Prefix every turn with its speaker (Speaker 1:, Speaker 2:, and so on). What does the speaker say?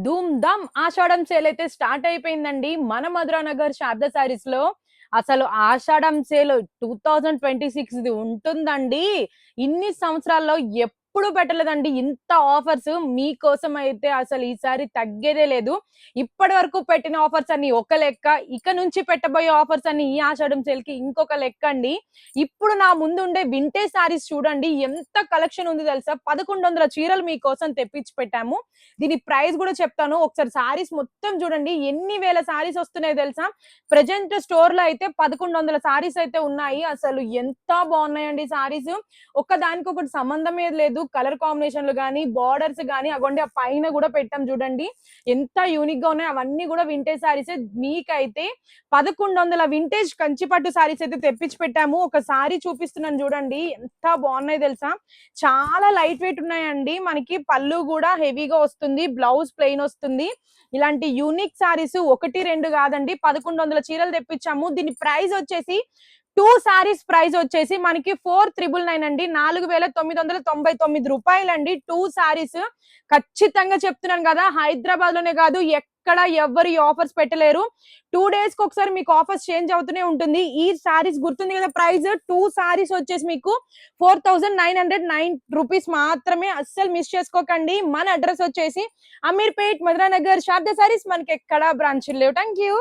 Speaker 1: ధూమ్ ధామ్ ఆషాఢం sale అయితే start అయిపోయిందండి మన మధురానగర్ శారదా సారీస్ లో. అసలు ఆషాఢం సేల్ 2026 ది ఉంటుందండి. ఇన్ని సంవత్సరాల్లో ఎప్పుడు పెట్టలేదండి ఇంత ఆఫర్స్. మీకోసం అయితే అసలు ఈసారి తగ్గేదే లేదు. ఇప్పటి వరకు పెట్టిన ఆఫర్స్ అన్ని ఒక లెక్క, ఇక నుంచి పెట్టబోయే ఆఫర్స్ అన్ని ఈ ఆషాఢం సేల్ కి ఇంకొక లెక్క అండి. ఇప్పుడు నా ముందు ఉండే వింటేజ్ సారీస్ చూడండి, ఎంత కలెక్షన్ ఉంది తెలుసా. 1100 చీరలు మీకోసం తెప్పించి పెట్టాము. దీని ప్రైస్ కూడా చెప్తాను. ఒకసారి సారీస్ మొత్తం చూడండి, ఎన్ని వేల సారీస్ వస్తున్నాయి తెలుసా. ప్రెజెంట్ స్టోర్ లో అయితే 1100 సారీస్ అయితే ఉన్నాయి. అసలు ఎంత బాగున్నాయండి సారీస్. దానికి ఒకటి సంబంధమే లేదు. కలర్ కాంబినేషన్లు గానీ, బార్డర్స్ గానీ, అగోండి ఆ పైన కూడా పెట్టాం చూడండి, ఎంత యూనిక్ గా ఉన్నాయి. అవన్నీ కూడా వింటేజ్ సారీస్. మీకైతే 1100 వింటేజ్ కంచిపట్టు సారీస్ అయితే తెప్పించి పెట్టాము. ఒక సారీ చూపిస్తున్నాను చూడండి, ఎంత బాగున్నాయి తెలుసా. చాలా లైట్ వెయిట్ ఉన్నాయండి. మనకి పళ్ళు కూడా హెవీగా వస్తుంది, బ్లౌజ్ ప్లెయిన్ వస్తుంది. ఇలాంటి యూనిక్ సారీస్ ఒకటి రెండు కాదండి, 1100 చీరలు తెప్పించాము. దీని ప్రైస్ వచ్చేసి టూ సారీస్ ప్రైస్ వచ్చేసి మనకి 4999 అండి, 4999 అండి. టూ సారీస్. ఖచ్చితంగా చెప్తున్నాను కదా, హైదరాబాద్ లోనే కాదు ఎక్కడ ఎవ్వరు ఈ ఆఫర్స్ పెట్టలేరు. 2 days కి ఒకసారి మీకు ఆఫర్స్ చేంజ్ అవుతూనే ఉంటుంది. ఈ సారీస్ గుర్తుంది కదా ప్రైస్. టూ సారీస్ వచ్చేసి మీకు 4909 రూపీస్ మాత్రమే. అస్సలు మిస్ చేసుకోకండి. మన అడ్రస్ వచ్చేసి అమీర్పేట్, మధురానగర్. శారదా సారీస్ మనకి ఎక్కడ బ్రాంచ్ లేవు. Thank you.